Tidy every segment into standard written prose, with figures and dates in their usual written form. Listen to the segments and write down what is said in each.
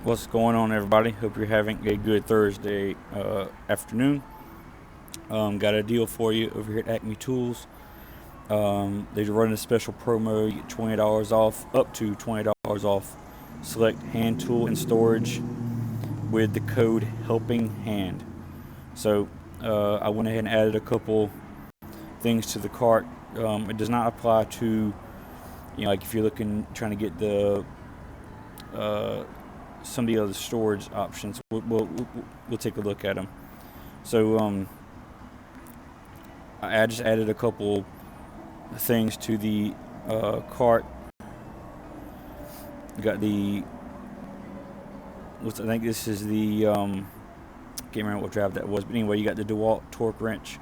What's going on, everybody? Hope you're having a good Thursday afternoon. Got a deal for you over here at Acme Tools. They're running a special promo. You get $20 off, up to $20 off select hand tool and storage with the code Helping Hand. So I went ahead and added a couple things to the cart. It does not apply to, like if you're trying to get the some of the other storage options. We'll take a look at them. So I just added a couple things to the cart. You got the I think this is the can't remember what drive that was, but anyway, you got the DeWalt torque wrench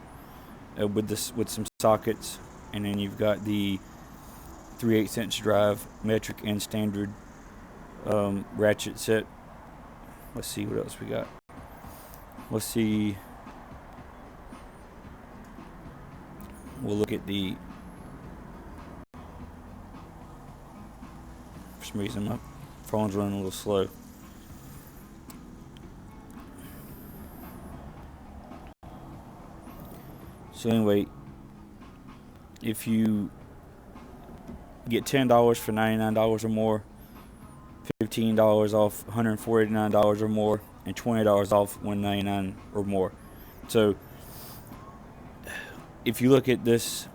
with some sockets, and then you've got the 3/8 inch drive, metric and standard ratchet set. Let's see what else we got. Let's see. We'll look at the. For some reason, my phone's running a little slow. So anyway, if you get $10 for $99 or more, $15 off $149 or more, and $20 off $199 or more. So if you look at this,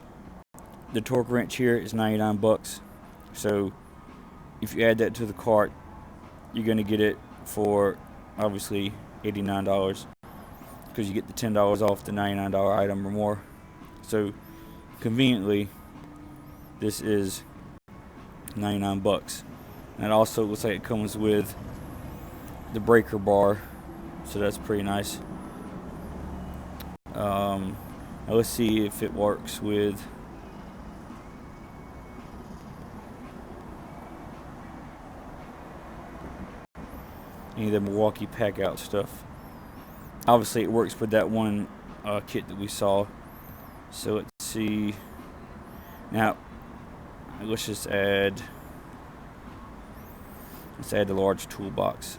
the torque wrench here is $99. So if you add that to the cart, you're going to get it for obviously $89 because you get the $10 off the $99 item or more. So conveniently, this is $99. And it also looks like it comes with the breaker bar, so that's pretty nice. Now let's see if it works with any of the Milwaukee pack out stuff. Obviously it works with that one kit that we saw. So let's see. Now let's just add the large toolbox.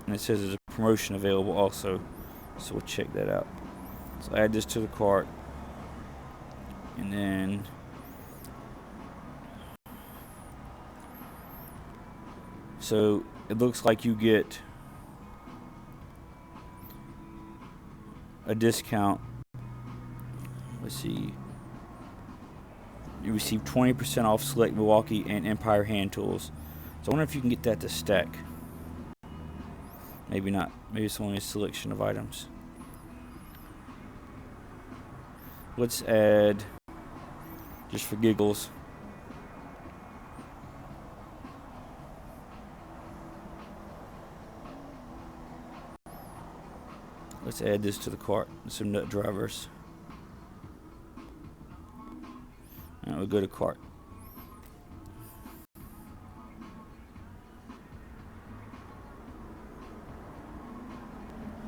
And it says there's a promotion available also, so we'll check that out. So add this to the cart, and then so it looks like you get a discount. Let's see. You receive 20% off select Milwaukee and Empire hand tools. So I wonder if you can get that to stack. Maybe not. Maybe it's only a selection of items. Let's add, just for giggles, let's add this to the cart. Some nut drivers. And we'll go to cart.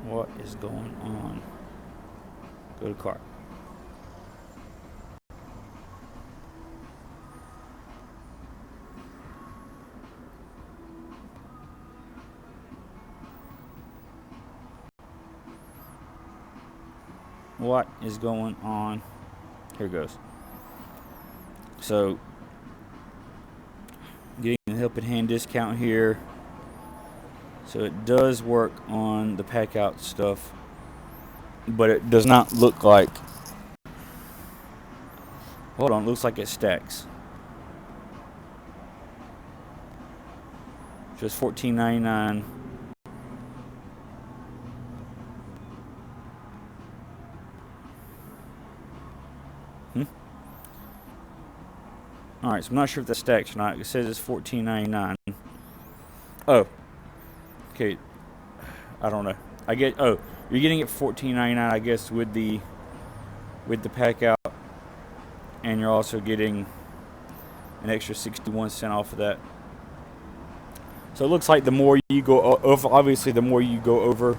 What is going on? Go to cart. What is going on? Here it goes. So, getting the Helping Hand discount here. So it does work on the pack out stuff, but it does not look like. Hold on, it looks like it stacks. Just $14.99. Alright, so I'm not sure if that stacks or not. It says it's $14.99. Oh. Okay. I don't know. You're getting it $14.99, I guess, with the pack out, and you're also getting an extra 61 cents off of that. So it looks like the more you go over, obviously the more you go over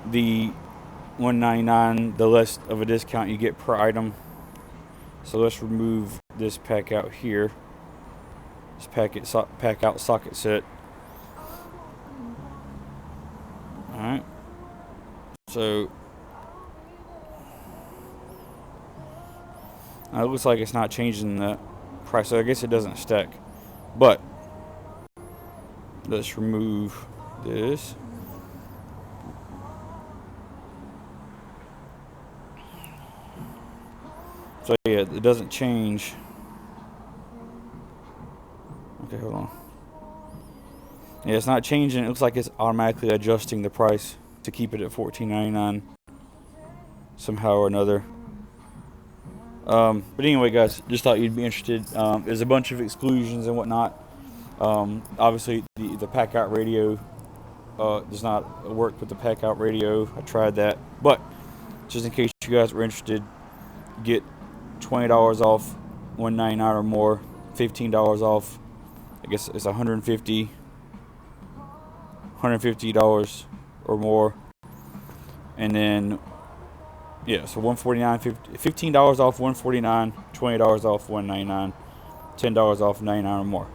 the $199, the less of a discount you get per item. So let's remove this pack out here. This pack out socket set. So it looks like it's not changing the price, so I guess it doesn't stack. But let's remove this. So yeah, it doesn't change. Okay, hold on. Yeah, it's not changing. It looks like it's automatically adjusting the price to keep it at $14.99 somehow or another. But anyway, guys, just thought you'd be interested. There's a bunch of exclusions and whatnot. Obviously, the pack out radio does not work with the pack out radio. I tried that, but just in case you guys were interested, get $20 off $199 or more, $15 off. I guess it's $150 or more, and then yeah, so $149, $15 off $149, $20 off $199, $10 off $99 or more.